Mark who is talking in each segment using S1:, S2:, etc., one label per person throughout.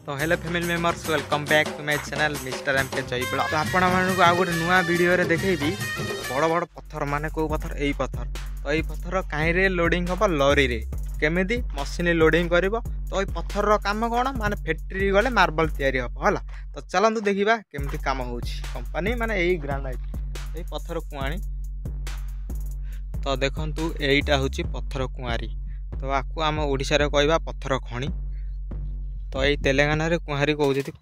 S1: तो hello family members welcome back to my channel mister M K Jaipur. तो आपण मानक आ गोटे नुआ वीडियो रे देखैबी बड़ बड़ पत्थर माने को पत्थर एई पत्थर तो एई पत्थर काई रे लोडिंग हबो लॉरी रे केमिति मशीन लोडिंग करिवो। तो ए पत्थर रो काम कोन माने फैक्ट्री गले मार्बल तयारी हबो हला। तो चलंतु देखिबा केमिति काम होउची कंपनी माने एई ग्रेनाइट एई पत्थर कुआणी। तो देखंतु एईटा होची पत्थर कुआरी। तो आकु आम ओडिसा रे कहबा पत्थर खणी। तो ये तेलंगाना रे कुहारी कहते।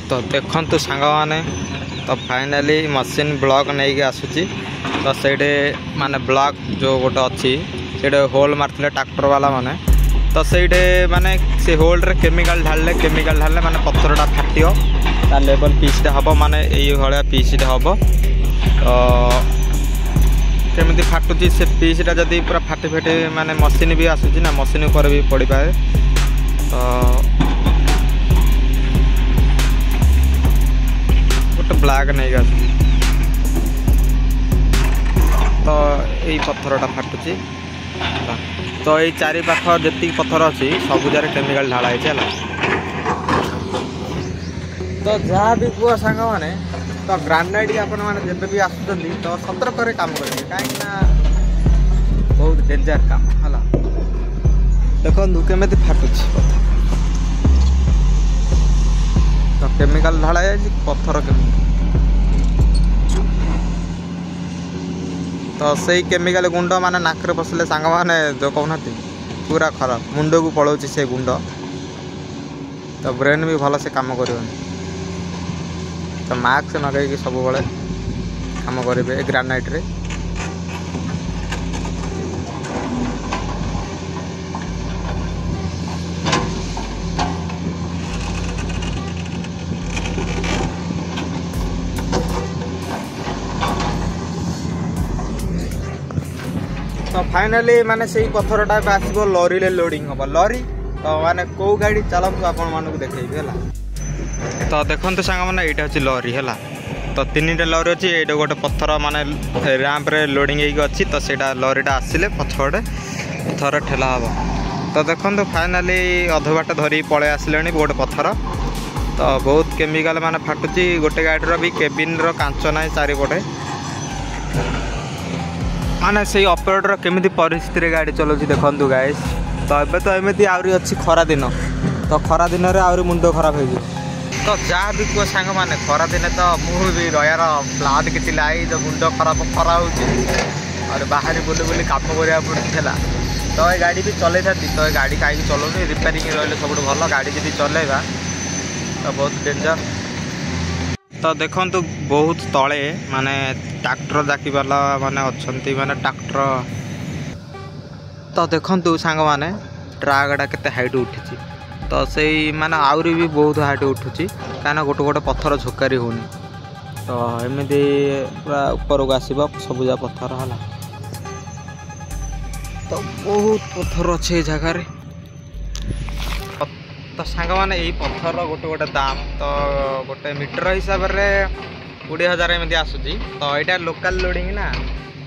S1: तो देखंतु सांग माने तो फाइनली मशीन ब्लॉक नहीं आसूची। तो सेठे माने ब्लॉक जो गोटे अच्छी से होल मारते ट्रैक्टर वाला माने। तो सेठे माने से होल रे केमिकल ढाले माने पत्थरटा फाटियो ता लेवल पीसटा हम माने ये भाया पीसटा हम। तो केमिति फाटुची से पीसटा जदि पूरा फाटी फाटी माने मशीन भी आसूची ना मशीन ऊपर भी पड़ पाए। तो गोटे ब्लैक नहीं आस तो यही पत्थरटा फाटुची। तो ये चारि पाख जी पत्थर अच्छी सबुजारे केमिकल ढालाई है। तो जहाँ भी कह सांग मैंने तो ग्रानाइट आपण मैंने जब भी आसुँच तो सतर्क काम करेंगे कहीं बहुत डेंजर काम है। देखो केमी फाटुची तो केमिकल ढालाई पत्थर केमिकल। तो सही केमिकल गुंड माने नाकरे पसले सांग माने जो कहना पूरा खराब मुंड को पड़ोची से गुंड। तो ब्रेन भी भल से काम कर। तो मास्क नगे सब बड़े काम करेंगे ग्रेनाइट रे। तो फाइनली माने से पत्थरटा आसो लॉरी ले लोडिंग हम लॉरी। तो माने को गाड़ी चलतु आपण मानक देखी है। तो देखते सांग मैंने यहाँ हूँ लॉरी है। तो तीन टा लॉरी अच्छी ये गोटे पत्थर माने रैंप रे लोडिंग अच्छी। तो सेटा लॉरीटा आसिले पछपटे थर ठेला हम। तो देखो फाइनली अध बाट धरी पलि आसिले गोटे पत्थर। तो बहुत केमिकल माने फाटुची गोटे गाड़ी भी केबिन रो कांच ना चारिपटे माने से ऑपरेटर केमिति परिस्थिति गाड़ी चलाउछि देखंतु गाइस। तो एबे तो एमिति आउरी अछि खरा दिन। तो खरा दिन रे आउरी मुंडो खराब हो। तो जहाँ भी कह सांग माने खरा दिन तो मुँह भी रयार प्लाट किसी लाई जो मुंड खराब खरा हो और बाहर बुली बुली काम करा पड़ा। तो ये गाड़ी भी चल था। तो ये गाड़ी कहीं चलाऊनी रिपेयरिंग रही सब भल गाड़ी जी चलेगा तो बहुत डेंजर। तो देखंतु बहुत तले माने ट्रैक्टर जाकी वाला माने अच्छंती माने ट्रैक्टर। तो देखंतु सांग माने ट्रकटा केते हाइट उठी। तो से माने आउरी भी बहुत हाइट उठुची कहीं गोटे गोटे पत्थर झोकारी होनी। तो एमती पूरा ऊपर को आसब सबुजा पत्थर है। तो बहुत पत्थर अच्छे जगार। तो सांग माने यही पत्थर गोटे गोटे दाम तो गोटे मीटर हिसाब से 20,000 एमती आसूची। तो यहाँ लोकल लोडिंग ना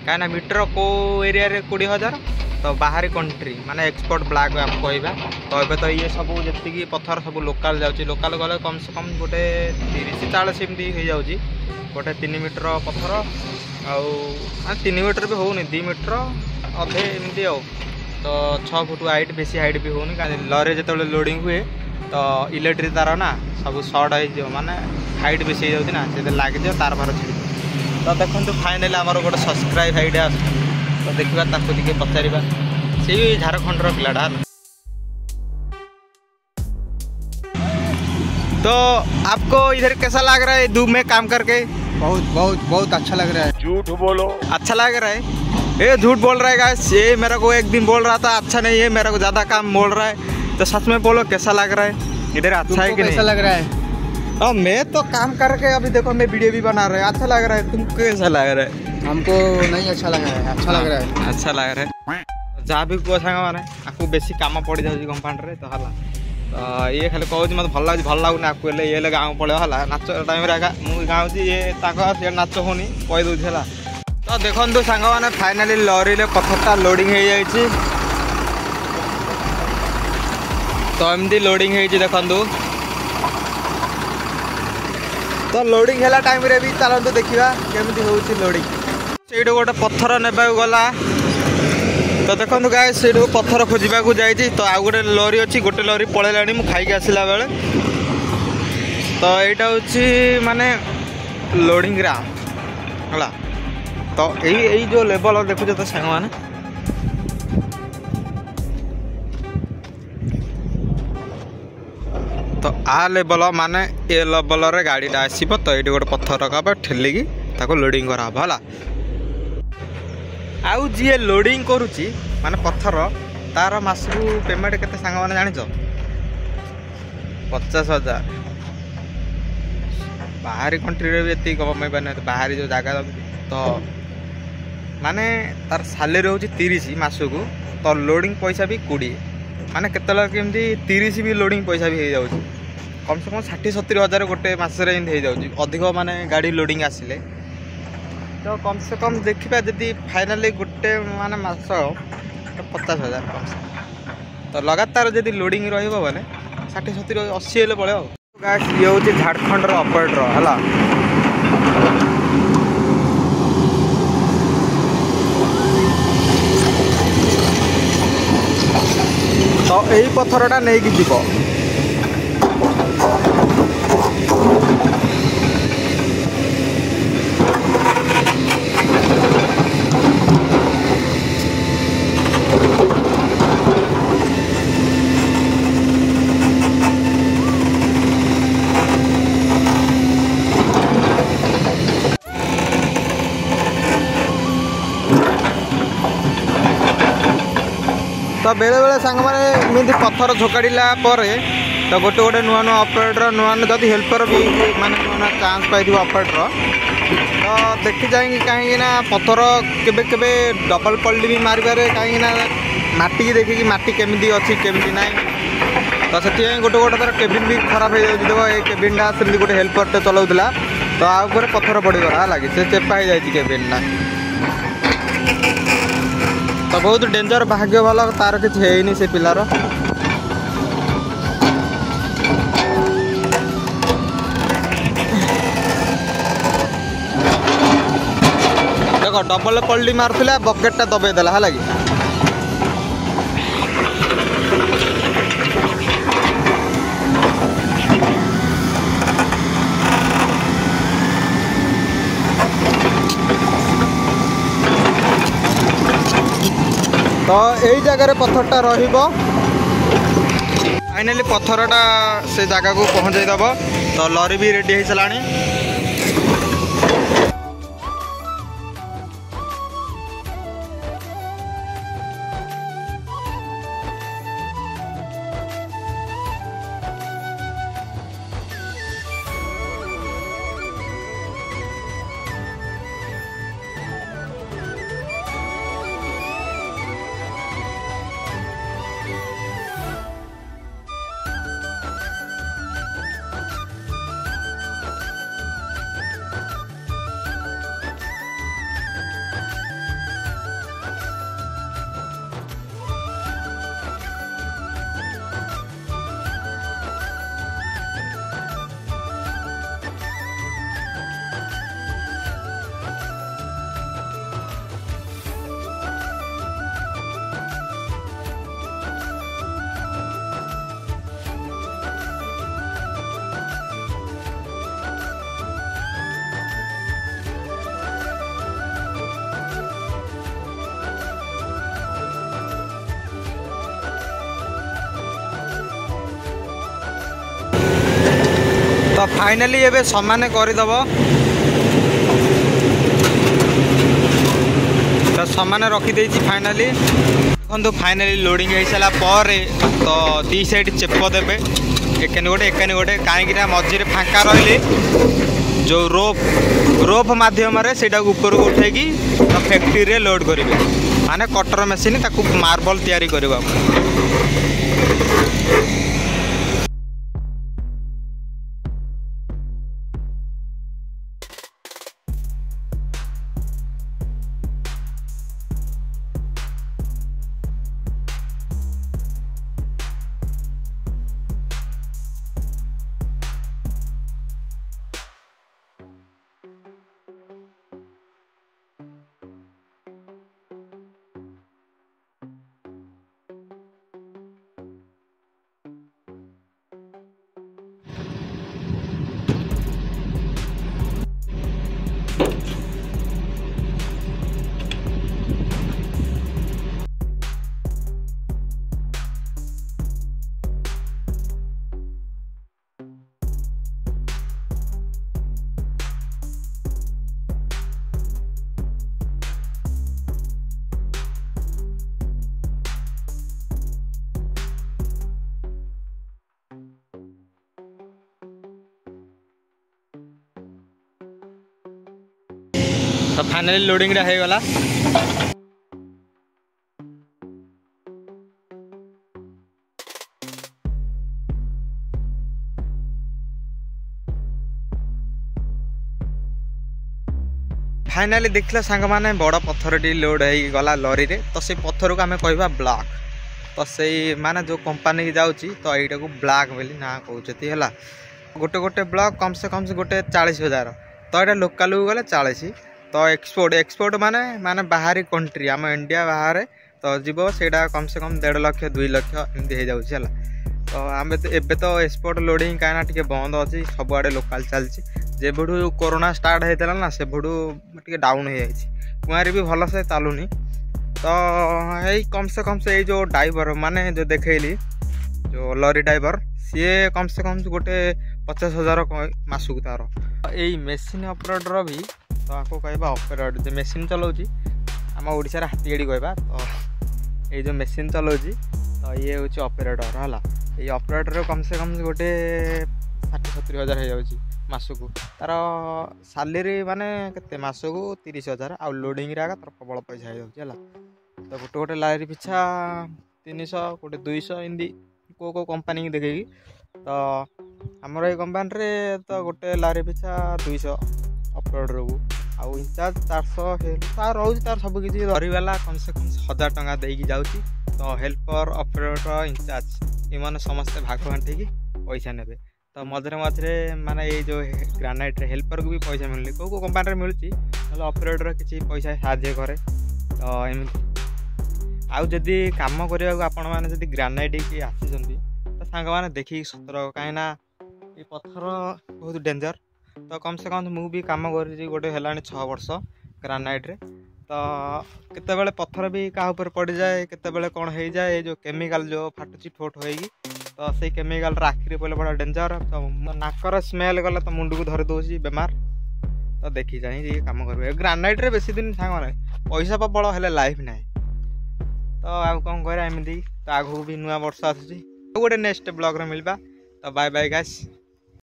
S1: कहीं मीटर को एरिया रे 20,000। तो बाहरी कंट्री माने एक्सपोर्ट ब्लैक आम कहवा। तो ये तो ये सब जी पत्थर सब लोकल जाऊँगी लोकल गले कम से कम गोटे 30-40 एमती हो जाऊँगी गोटे 3 मीटर पत्थर आउ 3 मीटर भी होनी 2 मीटर अधे एमती आ। तो 6 फुट हाइट बेसी हाइट भी होनी कहीं लॉरी जो लोडिंग हुए तो इलेक्ट्रिक तार ना सब सर्ट हो माने हाइट बेसी हो ना से लग जाए तार भार छिड़ी। तो देखो फाइनली आमर गोटे सब्सक्राइब हाइट आस। तो देखा ताकि पचार से झारखंड पिलाटा। तो आपको इधर कैसा लग रहा है धूप में काम करके?
S2: बहुत बहुत बहुत अच्छा लग रहा है।
S1: झूठ बोलो अच्छा लग रहा है। ये झूठ बोल रहा है गाइस। ये मेरे को एक दिन बोल रहा था अच्छा नहीं है मेरे को ज़्यादा काम बोल रहा है। तो सच में बोलो कैसा लग रहा है इधर? अच्छा है कि नहीं?
S2: कैसा लग रहा है?
S1: मैं तो काम करके अभी देखो मैं वीडियो भी बना रहा है। अच्छा लग रहा है। तुमको कैसा लग रहा है?
S2: हमको नहीं अच्छा लग रहा है। अच्छा लग रहा है।
S1: अच्छा लग रहा है। जहाँ भी कह सांग मैंने आपको बेसी कम पड़ जाऊँगी कंपाउंड तो है तो ये खाली कहूँ मत भल लगुनि आपको ये गाँव पड़े है नाच टाइम मुझे गाँव ये सी नाच होनी कहीदे है तो देखो सांग मैंने फाइनाली लॉरी पथरटा लोडिंग हो जाए तो एमती लोडिंग हो देखु तो लोडिंग है टाइम रे भी चलते देखा केमी हूँ लोडिंग से गोटे पत्थर ने गला तो देखो गाय से पत्थर खोजा जाइए तो आउ गोटे लरी अच्छी गोटे लरी पलैला मुझे खाई आसला बेले तो यहाँ हूँ माने लोडिंग ग्राम है तो यही जो लेवल देखुच तो सांग मैंने तो आ लेवल माने ए लेवल रे गाड़ीटा आसो तो ये गोटे पत्थर रखा ठेलिकी लोडिंग कराला आउ जी लोडिंग करुच्ची माने पत्थर तार मासकू पेमेंट केते सांग माने जानिछ 50,000 बाहरी कंट्री रे भी कमाई पाने बाहरी जो जगह तो माने तार सैलरी हूँ 30 मासकू तो लोडिंग पैसा भी 20 माने केतला केमती 30 भी लोडिंग पैसा भी हो जाउची कम से कम 60-70 हज़ार गोटे मसरे हो जाउची अधिक माने गाड़ी लोडिंग आसिले तो कम से कम देखा जदि फाइनाली गोटे माने मास तो 50,000 कम से तो लगातार जदि लोडिंग रहिबो बोले 60-70-80 हेले पड़े गाइस ये हूँ झारखंड ऑपरेटर है तो यही पत्थरटा नहीं कि जीव तो बेले बेले सांग मैंने पत्थर झोकाड़ा तो गोटे गोटे नुआ नुआ ऑपरेटर नुआ जदि हेल्पर भी माने नुआ चांस पाई ऑपरेटर तो देखी जाएंगे कहीं पत्थर केबे केबे डबल पल्ली भी मारे कहीं माटी की देखिए माटी केमी अच्छी केमी ना तो से गोटे गोटे तरह केबिन भी खराब हो जाए देखो ये केबिनटा से गोटे हेल्परटे चलाऊला तो आगे पत्थर पड़गला लगे से चेपा हो जाए केबिनटा तो बहुत डेंजर भाग्य भल तार किसी है से पिलार देख डबल पल्ली मारुला बकेटा दबेदेला है लगे तो यही जगह पत्थरटा रहिबो फाइनाली पत्थरटा से जगह को पहुँचाईदेव तो लरी भी रेडी हो साराणी तो फाइनाली एबे समान करदेव तो समान रखीदे फाइनाली देखो फाइनाली लोडिंग हो सारा पर तो दी साइड चेप देवे एकानी गोटे कहीं मझे फाँका रही जो रोप मध्यम से ऊपर को उठेगी तो फैक्ट्री रे लोड करेंगे। माने कटर मेसीन ताकू मार्बल तैयारी करबा तो फाइनली लोडिंग रे हो गला फाइनाली देखला सांग माने बड़ पत्थरटी लोड हो गला लॉरी रे तो से पत्थर को आमे कहबा ब्लॉक तो से माने जो कंपनी की जाउची तो एटा को ब्लॉक बोली ना कहउछती हला गोटे गोटे ब्लॉक कम से गोटे 40,000 तो एटा लोकल को गले 40 तो एक्सपोर्ट माने माने बाहरी कंट्री आम इंडिया बाहर तो जीव सेटा कम से कम 1.5 लाख 2 लाख एमती हो जाउची हला तो आमे तो एबे तो एक्सपोर्ट लोडिंग काना टिके बंद अछि सब आडे लोकल चलची जेबुठू कोरोना स्टार्ट होता ना से बुठू टे डाउन हो जाए भी भल से चलुनी तो यही कम से जो ड्राइवर माने जो देखली जो लॉरी ड्राइवर सी कम से गोटे 50,000 मासक तार यही मेसीन ऑपरेटर भी तो आपको कहवा ऑपरेटर जो मेसीन चलाऊँगी आम ओडिशा रे हाथी गाड़ी कहवा तो ये जो मेसीन चलाऊँगी तो ये हूँ ऑपरेटर है ये ऑपरेटर कम से गोटे 60-70,000 हो जाऊँगी मासकू तार सालेरी माने केते मासकू 30,000 आ लोडिंग रे तार प्रबल पैसा हो जाउछला तो गोटे गोटे लारी पिछा 300 गोटे 200 इंदी को कंपनी की देखेगी तो हमर ए कंपनी रे तो गोटे लारी पिछा 200 ऑपरेटर को आ इंचार्ज 400 तार रहउछ तार सब किछि धरी वाला कम से कम 1000 टका देकी जाउछि तो हेल्पर ऑपरेटर इंचार्ज ए माने समस्त भाग बांटी की पैसा नेबे तो मझे माने ये जो ग्रानाइट रे हेल्पर को भी पैसा मिलनी को कंपनी मिलूँ ना ऑपरेटर किसी पैसा साहाଯ୍य करे तो एमती आउ जदि काम करने को आपण मैंने जदि ग्रानाइट की आसी तो सांग मैंने देखिए सतर कहीं ये पत्थर बहुत डेंजर तो कम से कम मुझे कम कर गोटे है 6 वर्ष ग्रानाइट रे तो केतेबेले पत्थर भी क्या पड़ जाए केतेबेले कौन हो जाए जो केमिकल जो फाटुची ठोट होगी तो से केमिकल आखिरी पड़े बड़ा डेंजर तो नाकर स्मेल गला तो मुंड को धरी दूसरी बेमार तो देखी चाहिए कम कर ग्रानाइट रे बेसी दिन सांग पैसा प्रबल हेले लाइफ ना तो आउ कौन करा एमती तो आगू भी नुआ वर्ष आसूसी गोटे नेक्स्ट ब्लॉग रे मिलबा तो बाय बाय गाइस।